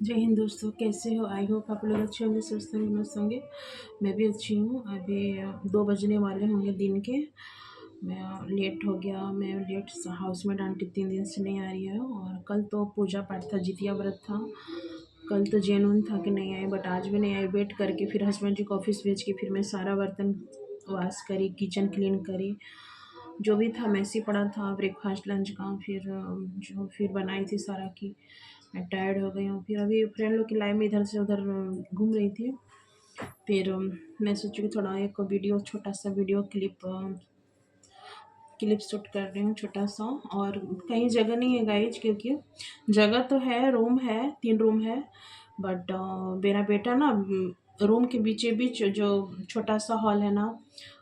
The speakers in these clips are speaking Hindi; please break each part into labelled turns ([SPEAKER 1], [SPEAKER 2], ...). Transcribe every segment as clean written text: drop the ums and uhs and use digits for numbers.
[SPEAKER 1] जय हिंद दोस्तों, कैसे हो? आई होप आप लोग अच्छे होंगे, स्वस्थ होंगे, मस्त होंगे। मैं भी अच्छी हूँ। अभी 2 बजने वाले होंगे दिन के। मैं लेट हो गया। मैं लेट हाउस में आंटी 3 दिन से नहीं आ रही है, और कल तो पूजा पाठ था, जितिया व्रत था। कल तो जेनून था कि नहीं आए, बट आज भी नहीं आए। वेट करके फिर हस्बैंड जी को ऑफिस भेज के फिर मैं सारा बर्तन वॉश करी, किचन क्लीन करी। जो भी था मैसी पड़ा था, ब्रेकफास्ट लंच का। फिर जो फिर बनाई थी सारा की। मैं टायर्ड हो गई हूँ। फिर अभी फ्रेंड लोग की लाइफ में इधर से उधर घूम रही थी। फिर मैं सोची कि थोड़ा एक वीडियो, छोटा सा वीडियो क्लिप शूट कर रही हूँ, छोटा सा। और कहीं जगह नहीं है गाइज, क्योंकि जगह तो है, रूम है, 3 रूम है, बट मेरा बेटा ना रूम के बीचे बीच जो छोटा सा हॉल है ना,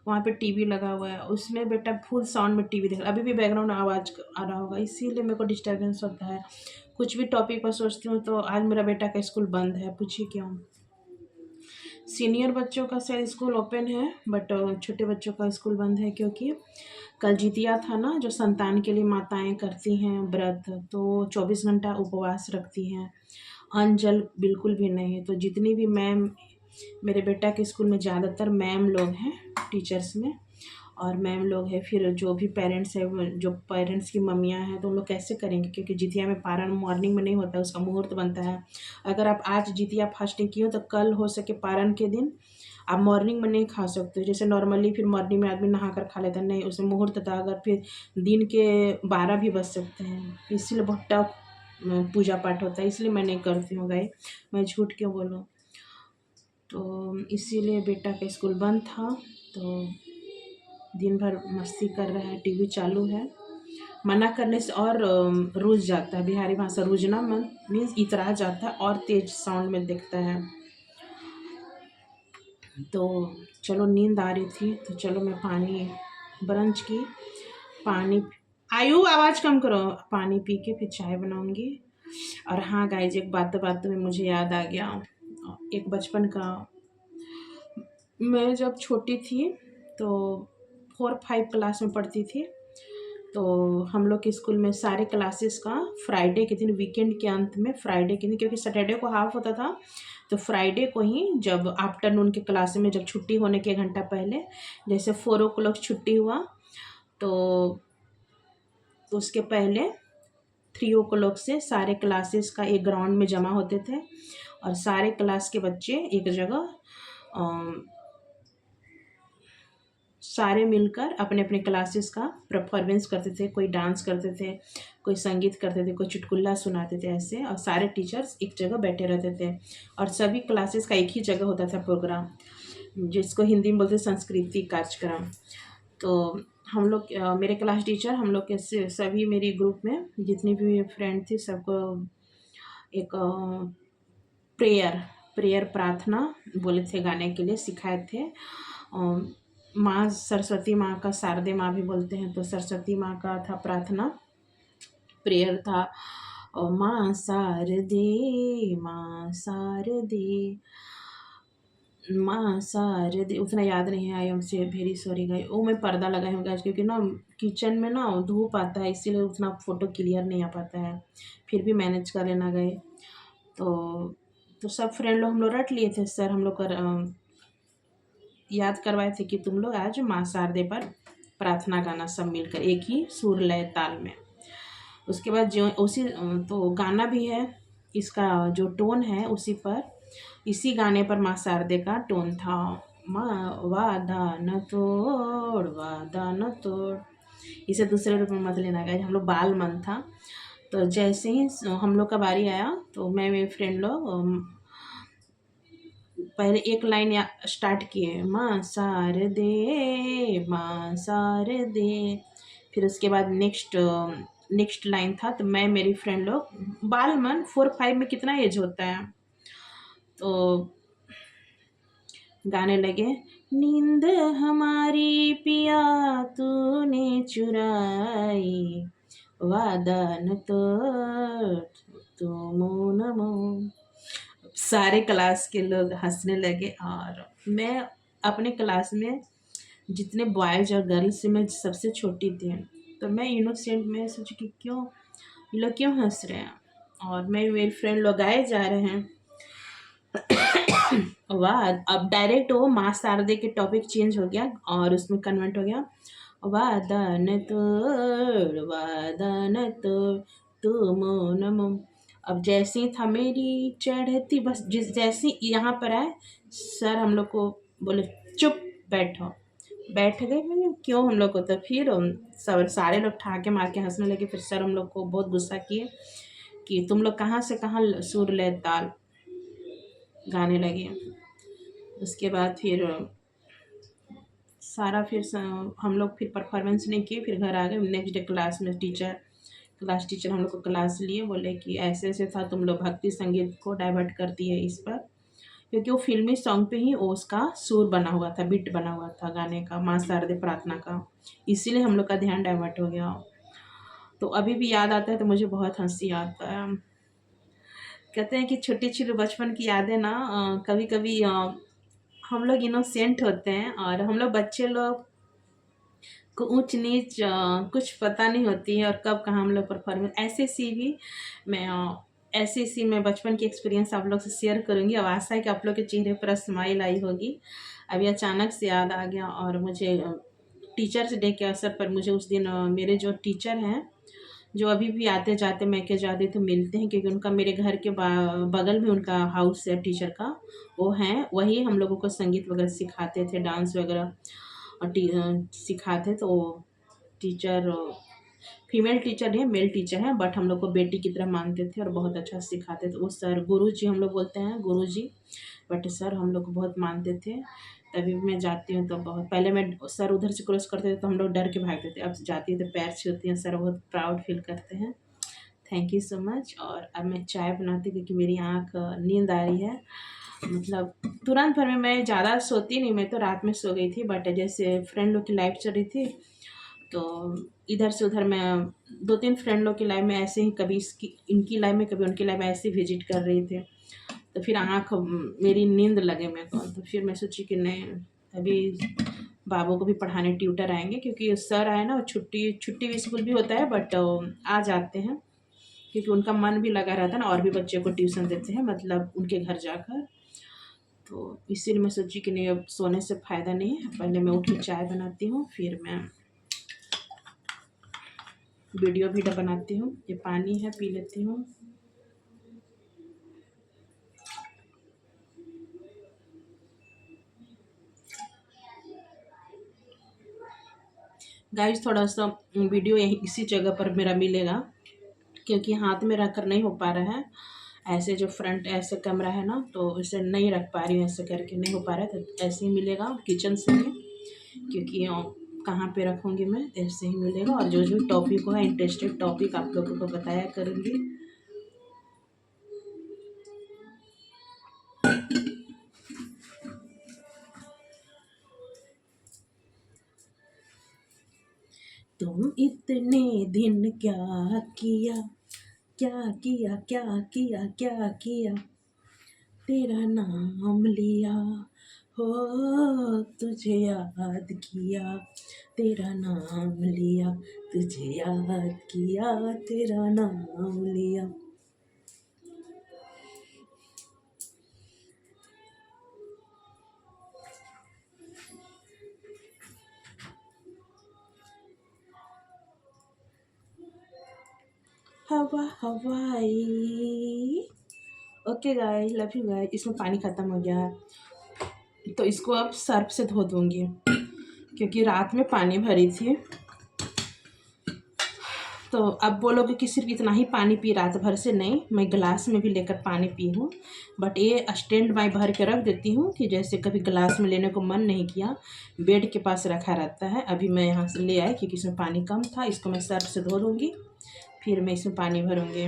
[SPEAKER 1] वहाँ पे टीवी लगा हुआ है। उसमें बेटा फुल साउंड में टीवी देख रहा है। अभी भी बैकग्राउंड आवाज़ आ रहा होगा, इसीलिए मेरे को डिस्टर्बेंस होता है। कुछ भी टॉपिक पर सोचती हूँ तो आज मेरा बेटा का स्कूल बंद है, पूछिए क्यों। सीनियर बच्चों का शायद स्कूल ओपन है, बट छोटे बच्चों का स्कूल बंद है, क्योंकि कल जितिया था ना, जो संतान के लिए माताएं करती हैं व्रत, तो 24 घंटा उपवास रखती हैं। अन्न जल बिल्कुल भी नहीं है। तो जितनी भी मैम, मेरे बेटा के स्कूल में ज़्यादातर मैम लोग हैं, टीचर्स में, और मैम लोग हैं। फिर जो भी पेरेंट्स है, जो पेरेंट्स की मम्मियाँ हैं, तो उन लोग कैसे करेंगे, क्योंकि जितिया में पारण मॉर्निंग में नहीं होता है, उसका मुहूर्त बनता है। अगर आप आज जितिया फास्टिंग की हो तो कल हो सके पारण के दिन आप मॉर्निंग में नहीं खा सकते हो। जैसे नॉर्मली फिर मॉर्निंग में आदमी नहा कर खा लेता है, नहीं, उसमें मुहूर्त था। अगर फिर दिन के 12 भी बज सकते हैं, इसीलिए बहुत टफ पूजा पाठ होता है, इसलिए मैं नहीं करती हूँ गाय, मैं झूठ क्यों बोलूँ। तो इसीलिए बेटा का स्कूल बंद था, तो दिन भर मस्ती कर रहा है, टीवी चालू है। मना करने से और रूठ जाता है। बिहारी भाषा रूझना मन मीन्स इतरा जाता है, और तेज साउंड में देखता है। तो चलो, नींद आ रही थी तो चलो मैं पानी ब्रंच की पानी, आयु आवाज़ कम करो, पानी पी के फिर चाय बनाऊंगी। और हाँ गाइज, एक बात में मुझे याद आ गया, एक बचपन का। मैं जब छोटी थी तो 4-5 क्लास में पढ़ती थी, तो हम लोग के स्कूल में सारे क्लासेस का फ्राइडे के दिन, वीकेंड के अंत में फ्राइडे के दिन, क्योंकि सैटरडे को हाफ होता था, तो फ्राइडे को ही जब आफ्टरनून के क्लास में, जब छुट्टी होने के 1 घंटा पहले, जैसे 4 o'clock छुट्टी हुआ, तो उसके पहले 3 o'clock से सारे क्लासेस का एक ग्राउंड में जमा होते थे, और सारे क्लास के बच्चे एक जगह सारे मिलकर अपने अपने क्लासेस का परफॉर्मेंस करते थे। कोई डांस करते थे, कोई संगीत करते थे, कोई चुटकुल्ला सुनाते थे, ऐसे। और सारे टीचर्स एक जगह बैठे रहते थे, और सभी क्लासेस का एक ही जगह होता था प्रोग्राम, जिसको हिंदी में बोलते संस्कृति कार्यक्रम। तो हम लोग, मेरे क्लास टीचर, हम लोग के सभी, मेरी ग्रुप में जितनी भी फ्रेंड थी, सबको एक प्रेयर प्रेयर प्रार्थना बोले थे गाने के लिए, सिखाए थे। माँ सरस्वती माँ का, शारदे माँ भी बोलते हैं, तो सरस्वती माँ का था प्रार्थना, प्रेयर था। और माँ शारदे, माँ शारदे, माँ शारदे, उतना याद नहीं है, आई एम से वेरी सॉरी गाइस। वो मैं पर्दा लगाई हूँ गाइस, क्योंकि ना किचन में ना धूप आता है, इसीलिए उतना फ़ोटो क्लियर नहीं आ पाता है। फिर भी मैनेज कर लेना गए। तो सब फ्रेंड लोग हम लोग रट लिए थे, सर हम लोग कर याद करवाए थे कि तुम लोग आज माँ शारदे पर प्रार्थना गाना, सब मिलकर एक ही सुर लय ताल में। उसके बाद जो उसी, तो गाना भी है, इसका जो टोन है उसी पर, इसी गाने पर माँ शारदे का टोन था। माँ वादा न तोड़, वादा न तोड़, इसे दूसरे रूप में मत लेना गए। हम लोग बाल मन था, तो जैसे ही हम लोग का बारी आया, तो मैं मेरे फ्रेंड लोग पहले एक लाइन स्टार्ट किए, माँ शारदे, माँ शारदे। फिर उसके बाद नेक्स्ट लाइन था, तो मैं, मेरी फ्रेंड लोग बाल मन 4-5 में कितना एज होता है, तो गाने लगे, नींद हमारी पिया तूने चुराई, वादा न तोड़, तुम नमो। सारे क्लास के लोग हंसने लगे, और मैं अपने क्लास में जितने बॉयज़ और गर्ल्स से मैं सबसे छोटी थी, तो मैं इनोसेंट में सोची कि क्यों ये लोग क्यों हंस रहे हैं। और मैं मेरी फ्रेंड लोग गाए जा रहे हैं। वाह, अब डायरेक्ट वो माँ शारदे के टॉपिक चेंज हो गया और उसमें कन्वर्ट हो गया। वादन तोड़ वादन तोड़ तू मोन मोम। अब जैसे ही था मेरी चढ़ती बस, जिस जैसे यहाँ पर आए सर हम लोग को बोले चुप बैठो। बैठ गए। मैंने क्यों हम लोग को, तो फिर सब सारे लोग ठहाके मार के हंसने लगे। फिर सर हम लोग को बहुत गुस्सा किए कि तुम लोग कहाँ से कहाँ सुर ले ताल गाने लगे। उसके बाद फिर सारा फिर हम लोग फिर परफॉर्मेंस नहीं किए, फिर घर आ गए। नेक्स्ट डे क्लास में क्लास टीचर हम लोग को क्लास लिए, बोले कि ऐसे ऐसे था, तुम लोग भक्ति संगीत को डाइवर्ट करती है इस पर, क्योंकि वो फिल्मी सॉन्ग पे ही वो उसका सुर बना हुआ था, बीट बना हुआ था गाने का, माँ शारदे प्रार्थना का, इसीलिए हम लोग का ध्यान डाइवर्ट हो गया। तो अभी भी याद आता है तो मुझे बहुत हंसी आता है। कहते हैं कि छोटी छोटी बचपन की यादें ना कभी कभी हम लोग इनोसेंट होते हैं और हम लोग बच्चे लोग को ऊंच नीच कुछ पता नहीं होती है, और कब कहाँ हम लोग परफॉर्मेंस ऐसे सी भी मैं ऐसे सी मैं बचपन की एक्सपीरियंस आप लोग से शेयर करूंगी। अब आशा है कि आप लोग के चेहरे पर स्माइल आई होगी। अभी अचानक से याद आ गया। और मुझे टीचर्स डे के अवसर पर मुझे उस दिन मेरे जो टीचर हैं, जो अभी भी आते जाते मैके जाते तो मिलते हैं, क्योंकि उनका मेरे घर के बगल में उनका हाउस है टीचर का, वो हैं वही हम लोगों को संगीत वगैरह सिखाते थे, डांस वगैरह और सिखाते। तो टीचर फीमेल टीचर नहीं है, मेल टीचर है, बट हम लोग को बेटी की तरह मानते थे और बहुत अच्छा सिखाते थे। वो सर गुरु जी हम लोग बोलते हैं, गुरु जी, बट सर हम लोग को बहुत मानते थे। तभी मैं जाती हूँ तो बहुत पहले मैं सर उधर से क्रॉस करते थे तो हम लोग डर के भागते थे, अब जाती हूँ तो पैर छूती हैं, सर बहुत प्राउड फील करते हैं। Thank you so much. और अब मैं चाय बनाती हूँ क्योंकि मेरी आँख नींद आ रही है। मतलब तुरंत भर में मैं ज़्यादा सोती नहीं, मैं तो रात में सो गई थी, बट जैसे फ्रेंड लोग की लाइफ चल रही थी तो इधर से उधर मैं दो तीन फ्रेंड लोग की लाइफ में ऐसे ही, कभी इसकी इनकी लाइफ में कभी उनकी लाइफ में ऐसे विजिट कर रही थी। तो फिर आँख मेरी नींद लगे मेरे को, तो फिर मैं सोची कि नहीं, अभी बाबू को भी पढ़ाने ट्यूटर आएंगे, क्योंकि सर आए ना, छुट्टी छुट्टी भी स्कूल भी होता है बट आ जाते हैं, क्योंकि उनका मन भी लगा रहता है ना, और भी बच्चे को ट्यूशन देते हैं मतलब उनके घर जाकर। तो इसीलिए मैं सोची कि नहीं, अब सोने से फ़ायदा नहीं है, पहले मैं उठ के चाय बनाती हूँ, फिर मैं वीडियो भी बनाती हूँ। ये पानी है, पी लेती हूँ। गाइस थोड़ा सा वीडियो यही इसी जगह पर मेरा मिलेगा, क्योंकि हाथ में रख कर नहीं हो पा रहा है। ऐसे जो फ्रंट ऐसे कैमरा है ना, तो इसे नहीं रख पा रही हूँ, ऐसे करके नहीं हो पा रहा है, तो ऐसे ही मिलेगा किचन से ही, क्योंकि कहाँ पे रखूँगी मैं, ऐसे ही मिलेगा। और जो जो टॉपिक होगा, इंटरेस्टेड टॉपिक आप लोगों को बताया करूँगी। तुम इतने दिन क्या किया, क्या किया, क्या किया, क्या किया, तेरा नाम लिया, हो तुझे याद किया, तेरा नाम लिया, तुझे याद किया, तेरा नाम लिया। हवा हवाई। Okay guys, love you guys. इसमें पानी ख़त्म हो गया है तो इसको अब सर्फ से धो दूँगी, क्योंकि रात में पानी भरी थी। तो अब बोलोगे कि सिर्फ इतना ही पानी पी रात भर से, नहीं, मैं गिलास में भी लेकर पानी पी हूँ, बट ये स्टैंड बाय भर के रख देती हूँ कि जैसे कभी गिलास में लेने को मन नहीं किया, बेड के पास रखा रहता है। अभी मैं यहाँ से ले आई क्योंकि इसमें पानी कम था, इसको मैं सर्फ से धो दूँगी, फिर मैं इसमें पानी भरूँगी।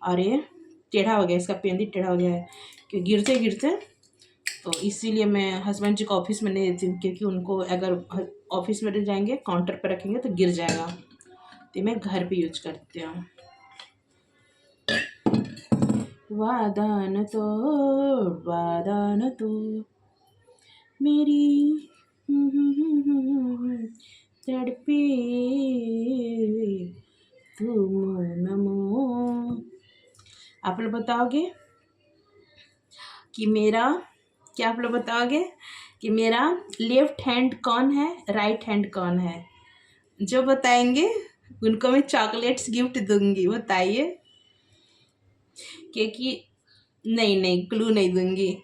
[SPEAKER 1] और ये टेढ़ा हो गया, इसका पेंदी टेढ़ा हो गया है कि गिरते गिरते, तो इसीलिए मैं हस्बैंड जी को ऑफिस में नहीं देती हूँ, क्योंकि उनको अगर ऑफिस में ले जाएंगे काउंटर पर रखेंगे तो गिर जाएगा, तो मैं घर पे यूज करती हूँ। वादा न तोड़ वादा न तोड़ मेरी तड़पी तुम नमो। आप लोग बताओगे कि मेरा, क्या आप लोग बताओगे कि मेरा लेफ्ट हैंड कौन है, राइट हैंड कौन है? जो बताएंगे उनको मैं चॉकलेट्स गिफ्ट दूंगी, बताइए। क्योंकि नहीं नहीं, क्लू नहीं दूंगी।